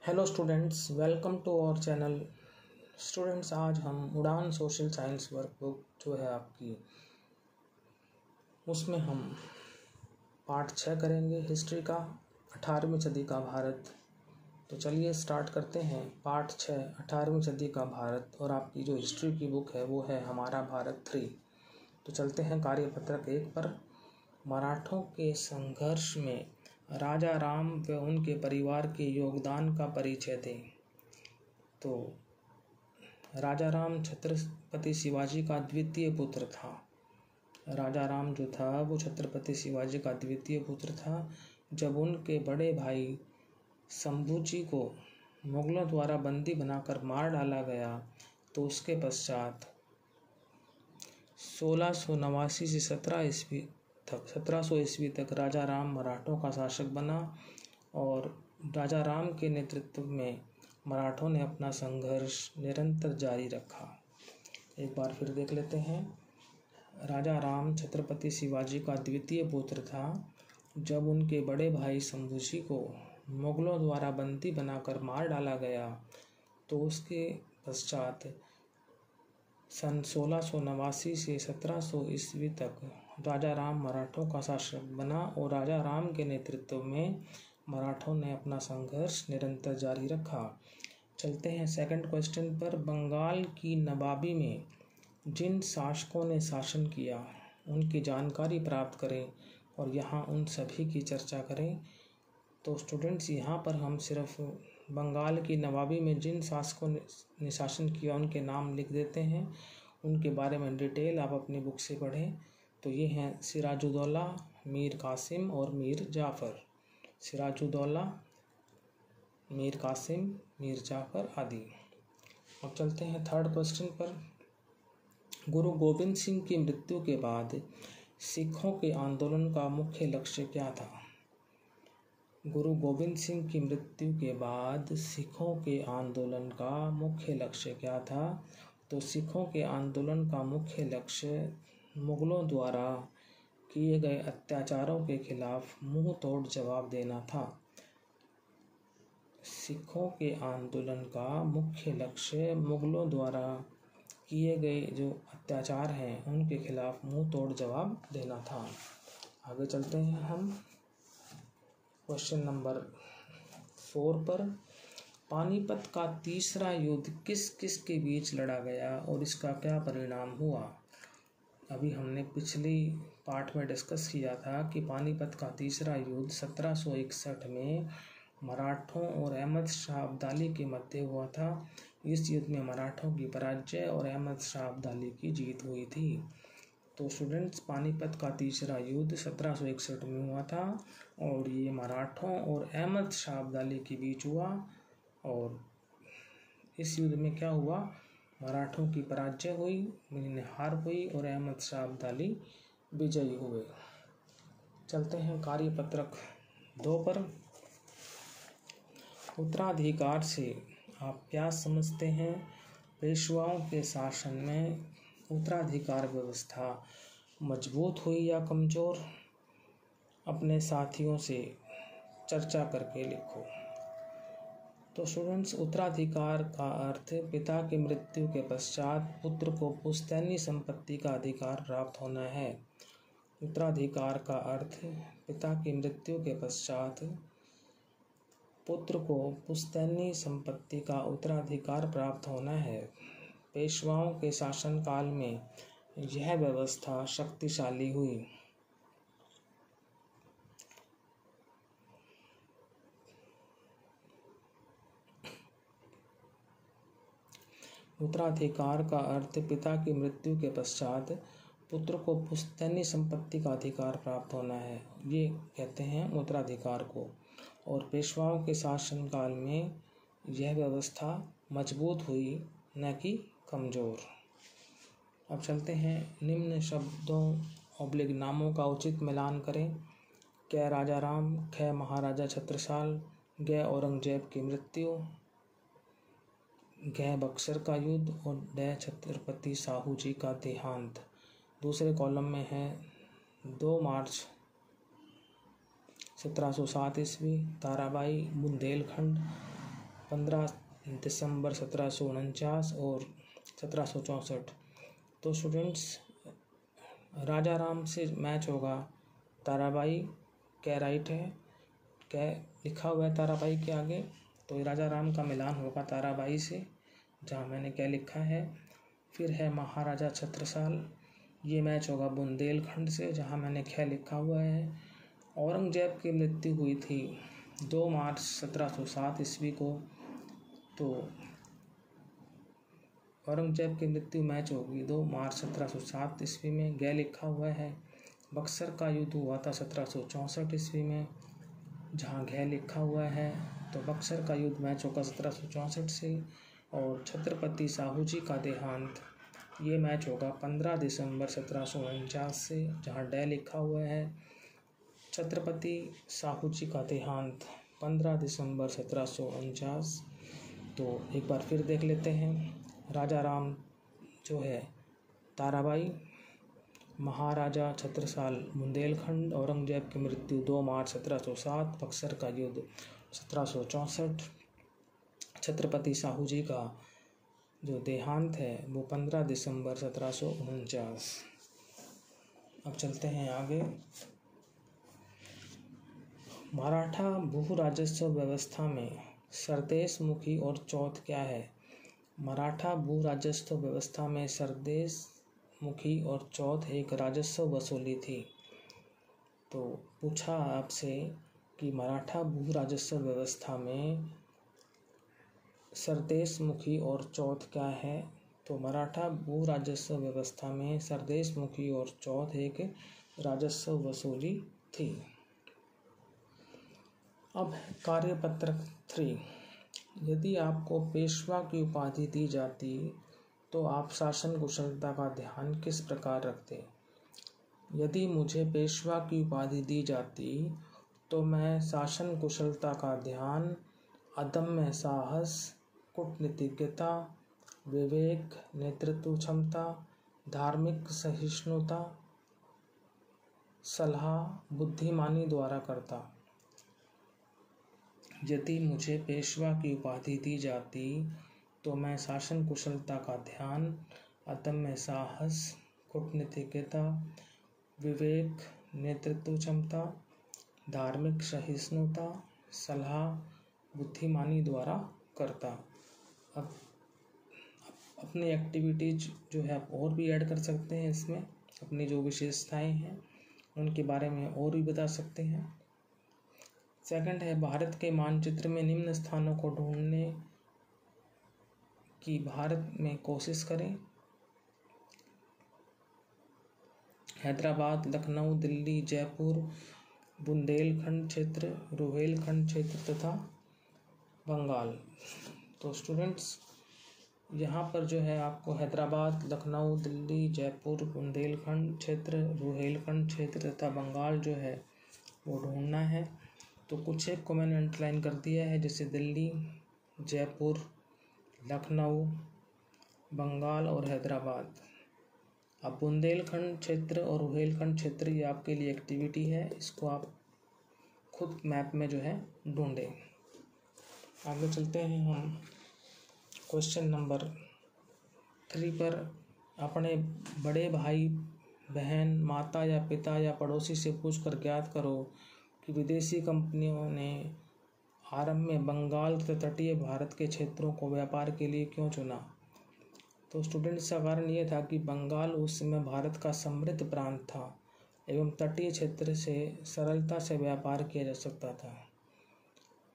Hello students, welcome to our channel. Students, आज हम उड़ान सोशल साइंस वर्कबुक जो है आपकी, उसमें हम पार्ट 6 करेंगे हिस्ट्री का, 18वीं सदी का भारत। तो चलिए स्टार्ट करते हैं। पार्ट 6 18वीं सदी का भारत, और आपकी जो हिस्ट्री की बुक है वो है हमारा भारत 3। तो चलते हैं कार्यपत्रक 1 पर। मराठों के संघर्ष में राजा राम व उनके परिवार के योगदान का परिचय दें। तो राजा राम छत्रपति शिवाजी का द्वितीय पुत्र था। राजा राम जो था वो छत्रपति शिवाजी का द्वितीय पुत्र था। जब उनके बड़े भाई शंभूजी को मुगलों द्वारा बंदी बनाकर मार डाला गया, तो उसके पश्चात 1689 से 1700 ईस्वी तक राजा राम मराठों का शासक बना, और राजा राम के नेतृत्व में मराठों ने अपना संघर्ष निरंतर जारी रखा। एक बार फिर देख लेते हैं। राजा राम छत्रपति शिवाजी का द्वितीय पुत्र था। जब उनके बड़े भाई शंभूजी को मुगलों द्वारा बंदी बनाकर मार डाला गया, तो उसके पश्चात सन 1689 से 1700 ईस्वी तक राजा राम मराठों का शासक बना, और राजा राम के नेतृत्व में मराठों ने अपना संघर्ष निरंतर जारी रखा। चलते हैं सेकंड क्वेश्चन पर। बंगाल की नवाबी में जिन शासकों ने शासन किया उनकी जानकारी प्राप्त करें, और यहाँ उन सभी की चर्चा करें। तो स्टूडेंट्स, यहाँ पर हम सिर्फ बंगाल की नवाबी में जिन शासकों ने शासन किया उनके नाम लिख देते हैं, उनके बारे में डिटेल आप अपनी बुक से पढ़ें। तो ये हैं सिराजुद्दौला, मीर कासिम और मीर जाफ़र। सिराजुद्दौला, मीर कासिम, मीर जाफ़र आदि। अब चलते हैं थर्ड क्वेश्चन पर। गुरु गोविंद सिंह की मृत्यु के बाद सिखों के आंदोलन का मुख्य लक्ष्य क्या था? गुरु गोविंद सिंह की मृत्यु के बाद सिखों के आंदोलन का मुख्य लक्ष्य क्या था? तो सिखों के आंदोलन का मुख्य लक्ष्य मुगलों द्वारा किए गए अत्याचारों के खिलाफ मुंह तोड़ जवाब देना था। सिखों के आंदोलन का मुख्य लक्ष्य मुगलों द्वारा किए गए जो अत्याचार हैं उनके खिलाफ मुंह तोड़ जवाब देना था। आगे चलते हैं हम क्वेश्चन नंबर 4 पर। पानीपत का तीसरा युद्ध किस किस के बीच लड़ा गया और इसका क्या परिणाम हुआ? अभी हमने पिछली पार्ट में डिस्कस किया था कि पानीपत का तीसरा युद्ध 1761 में मराठों और अहमद शाह अब्दाली के मध्य हुआ था। इस युद्ध में मराठों की पराजय और अहमद शाह अब्दाली की जीत हुई थी। तो स्टूडेंट्स, पानीपत का तीसरा युद्ध 1761 में हुआ था, और ये मराठों और अहमद शाह अब्दाली के बीच हुआ। और इस युद्ध में क्या हुआ? मराठों की पराजय हुई, उन्हें हार हुई, और अहमद शाह अब्दाली विजयी हुए। चलते हैं कार्यपत्रक 2 पर। उत्तराधिकार से आप क्या समझते हैं? पेशवाओं के शासन में उत्तराधिकार व्यवस्था मजबूत हुई या कमज़ोर? अपने साथियों से चर्चा करके लिखो। तो स्टूडेंट्स, उत्तराधिकार का अर्थ पिता की मृत्यु के पश्चात पुत्र को पुश्तैनी संपत्ति का अधिकार प्राप्त होना है। उत्तराधिकार का अर्थ पिता की मृत्यु के पश्चात पुत्र को पुश्तैनी संपत्ति का उत्तराधिकार प्राप्त होना है। पेशवाओं के शासनकाल में यह व्यवस्था शक्तिशाली हुई। उत्तराधिकार का अर्थ पिता की मृत्यु के पश्चात पुत्र को पुश्तैनी संपत्ति का अधिकार प्राप्त होना है, ये कहते हैं उत्तराधिकार को। और पेशवाओं के शासनकाल में यह व्यवस्था मजबूत हुई, न कि कमज़ोर। अब चलते हैं निम्न शब्दों नामों का उचित मिलान करें। क राजा राम, ख महाराजा छत्रसाल, ग औरंगजेब की मृत्यु, घ बक्सर का युद्ध, और ड छत्रपति साहू जी का देहांत। दूसरे कॉलम में है 2 मार्च 1707 ईस्वी, ताराबाई बुंदेलखंड, 15 दिसंबर 1749 और 1764। तो स्टूडेंट्स राजा राम से मैच होगा ताराबाई, क्या राइट है, क्या लिखा हुआ है ताराबाई के आगे, तो राजा राम का मिलान होगा ताराबाई से, जहाँ मैंने क्या लिखा है। फिर है महाराजा छत्रसाल, ये मैच होगा बुंदेलखंड से, जहाँ मैंने क्या लिखा हुआ है। औरंगजेब की मृत्यु हुई थी 2 मार्च 1707 ईस्वी को, तो औरंगजेब की मृत्यु मैच होगी 2 मार्च 1707 ईस्वी में, गै लिखा हुआ है। बक्सर का युद्ध हुआ था 1764 ईस्वी में, जहाँ घै लिखा हुआ है, तो बक्सर का युद्ध मैच होगा 1764 से। और छत्रपति साहू जी का देहांत, ये मैच होगा 15 दिसंबर 1749 से, जहाँ डै लिखा हुआ है। छत्रपति साहू जी का देहांत 15 दिसंबर 1749। तो एक बार फिर देख लेते हैं। राजा राम जो है ताराबाई, महाराजा छत्रसाल बुंदेलखंड, औरंगजेब की मृत्यु 2 मार्च 1707, बक्सर का युद्ध 1764, छत्रपति साहू जी का जो देहांत है वो 15 दिसंबर 1749। अब चलते हैं आगे। मराठा भू राजस्व व्यवस्था में सरदेश मुखी और चौथ क्या है? मराठा भू राजस्व व्यवस्था में सरदेश मुखी और चौथ एक राजस्व वसूली थी। तो पूछा आपसे कि मराठा भू राजस्व व्यवस्था में सरदेश मुखी और चौथ क्या है? तो मराठा भू राजस्व व्यवस्था में सरदेश मुखी और चौथ एक राजस्व वसूली थी। अब कार्यपत्रक 3, यदि आपको पेशवा की उपाधि दी जाती तो आप शासन कुशलता का ध्यान किस प्रकार रखते? यदि मुझे पेशवा की उपाधि दी जाती तो मैं शासन कुशलता का ध्यान अदम्य साहस, कूटनीतिज्ञता, विवेक, नेतृत्व क्षमता, धार्मिक सहिष्णुता, सलाह, बुद्धिमानी द्वारा करता। यदि मुझे पेशवा की उपाधि दी जाती तो मैं शासन कुशलता का ध्यान अदम्य साहस, कूटनीतिज्ञता, विवेक, नेतृत्व क्षमता, धार्मिक सहिष्णुता, सलाह, बुद्धिमानी द्वारा करता। अब अपनी एक्टिविटीज जो है आप और भी ऐड कर सकते हैं इसमें, अपनी जो विशेषताएं हैं उनके बारे में और भी बता सकते हैं। सेकंड है, भारत के मानचित्र में निम्न स्थानों को ढूंढने की भारत में कोशिश करें। हैदराबाद, लखनऊ, दिल्ली, जयपुर, बुंदेलखंड क्षेत्र, रुहेलखंड क्षेत्र तथा बंगाल। तो स्टूडेंट्स यहाँ पर जो है आपको हैदराबाद, लखनऊ, दिल्ली, जयपुर, बुंदेलखंड क्षेत्र, रुहेलखंड क्षेत्र तथा बंगाल जो है वो ढूंढना है। तो कुछ एक को मैंने अंडरलाइन कर दिया है, जैसे दिल्ली, जयपुर, लखनऊ, बंगाल और हैदराबाद। अब बुंदेलखंड क्षेत्र और रुहेलखंड क्षेत्र ये आपके लिए एक्टिविटी है, इसको आप खुद मैप में जो है ढूंढें। आगे चलते हैं हम क्वेश्चन नंबर 3 पर। अपने बड़े भाई बहन, माता या पिता या पड़ोसी से पूछकर ज्ञात करो कि विदेशी कंपनियों ने आरंभ में बंगाल तथा तटीय भारत के क्षेत्रों को व्यापार के लिए क्यों चुना। तो स्टूडेंट, इसका कारण ये था कि बंगाल उस समय भारत का समृद्ध प्रांत था एवं तटीय क्षेत्र से सरलता से व्यापार किया जा सकता था।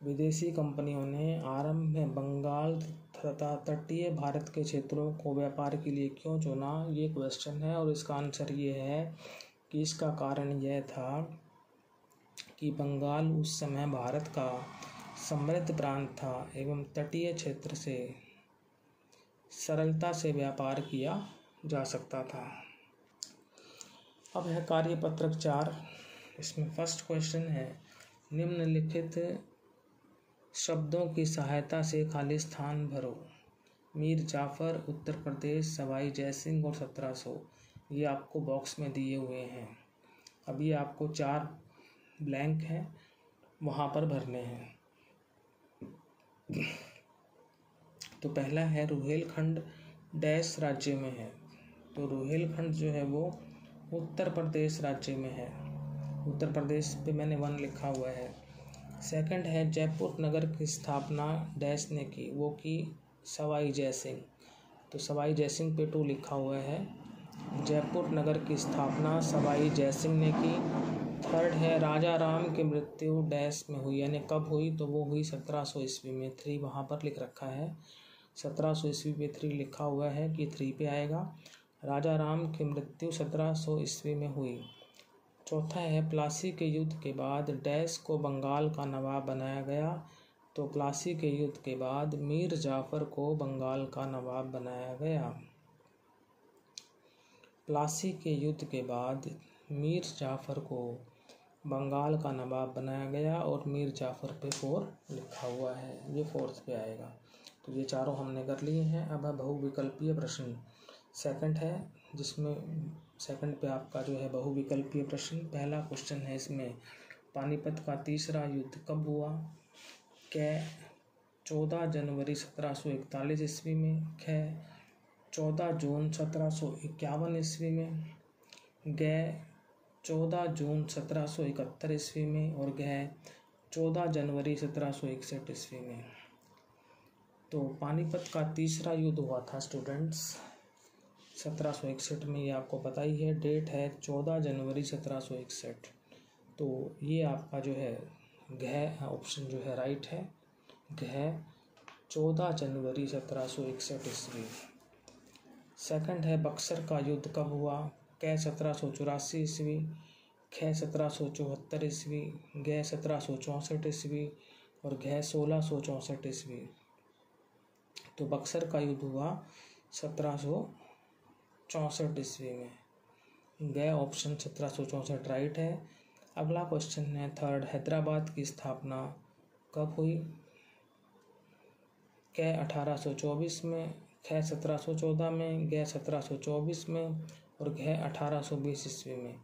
विदेशी कंपनियों ने आरंभ में बंगाल तथा तटीय भारत के क्षेत्रों को व्यापार के लिए क्यों चुना, ये क्वेश्चन है। और इसका आंसर ये है कि इसका कारण यह था कि बंगाल उस समय भारत का समृद्ध प्रांत था एवं तटीय क्षेत्र से सरलता से व्यापार किया जा सकता था। अब है कार्यपत्रक 4। इसमें फर्स्ट क्वेश्चन है, निम्नलिखित शब्दों की सहायता से खाली स्थान भरो। मीर जाफ़र, उत्तर प्रदेश, सवाई जयसिंह और 1700, ये आपको बॉक्स में दिए हुए हैं। अब ये आपको 4 ब्लैंक हैं, वहाँ पर भरने हैं। तो पहला है रुहेलखंड डैश राज्य में है। तो रुहेलखंड जो है वो उत्तर प्रदेश राज्य में है। उत्तर प्रदेश पे मैंने 1 लिखा हुआ है। सेकंड है जयपुर नगर की स्थापना डैश ने की, वो की सवाई जयसिंह। तो सवाई जयसिंह पे 2 लिखा हुआ है। जयपुर नगर की स्थापना सवाई जयसिंह ने की। थर्ड है राजा राम की मृत्यु डैश में हुई, यानी कब हुई, तो वो हुई 1700 ईस्वी में। 3 वहाँ पर लिख रखा है, 1700 ईस्वी पे 3 लिखा हुआ है कि 3 पे आएगा। राजा राम की मृत्यु 1700 ईस्वी में हुई। चौथा है प्लासी के युद्ध के बाद डैश को बंगाल का नवाब बनाया गया। तो प्लासी के युद्ध के बाद मीर जाफर को बंगाल का नवाब बनाया गया। प्लासी के युद्ध के बाद मीर जाफर को बंगाल का नवाब बनाया गया और मीर जाफर पे 4 लिखा हुआ है, ये 4th पे आएगा। तो ये चारों हमने कर लिए हैं। अब है बहुविकल्पीय प्रश्न। सेकंड है, जिसमें सेकंड पे आपका जो है बहुविकल्पीय प्रश्न। पहला क्वेश्चन है इसमें, पानीपत का तीसरा युद्ध कब हुआ? कै 14 जनवरी 1741 ईस्वी में, कै 14 जून 1751 ईस्वी में, गै 14 जून 1771 ईस्वी में, और गै 14 जनवरी 1761 ईस्वी में। तो पानीपत का तीसरा युद्ध हुआ था स्टूडेंट्स 1761 में, ये आपको पता ही है। डेट है 14 जनवरी 1761। तो ये आपका जो है घ ऑप्शन जो है राइट है, घ 14 जनवरी 1761 ईस्वी। सेकंड है बक्सर का युद्ध कब हुआ? कै 1784 ईस्वी, ख 1774 ईस्वी, गै 1764 ईस्वी, और घ 1664 ईस्वी। तो बक्सर का युद्ध हुआ 1764 ईस्वी में। गै ऑप्शन 1764 राइट है। अगला क्वेश्चन है थर्ड, हैदराबाद की स्थापना कब हुई? कै 1824 में, ख 1714 में, गै 1724 में, और घ 1820 ईस्वी में।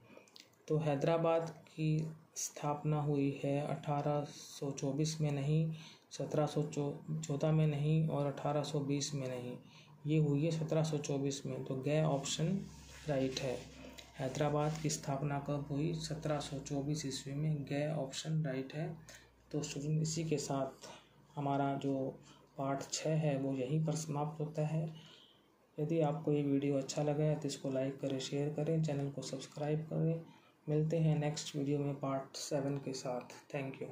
तो हैदराबाद की स्थापना हुई है 1824 में नहीं, 1714 में नहीं, और 1820 में नहीं, ये हुई है 1724 में। तो गै ऑप्शन राइट है। हैदराबाद की स्थापना कब हुई? 1724 ईस्वी में। गै ऑप्शन राइट है। तो स्टूडेंट इसी के साथ हमारा जो पार्ट 6 है वो यहीं पर समाप्त होता है। यदि आपको ये वीडियो अच्छा लगा है तो इसको लाइक करें, शेयर करें, चैनल को सब्सक्राइब करें। मिलते हैं नेक्स्ट वीडियो में पार्ट 7 के साथ। Thank you.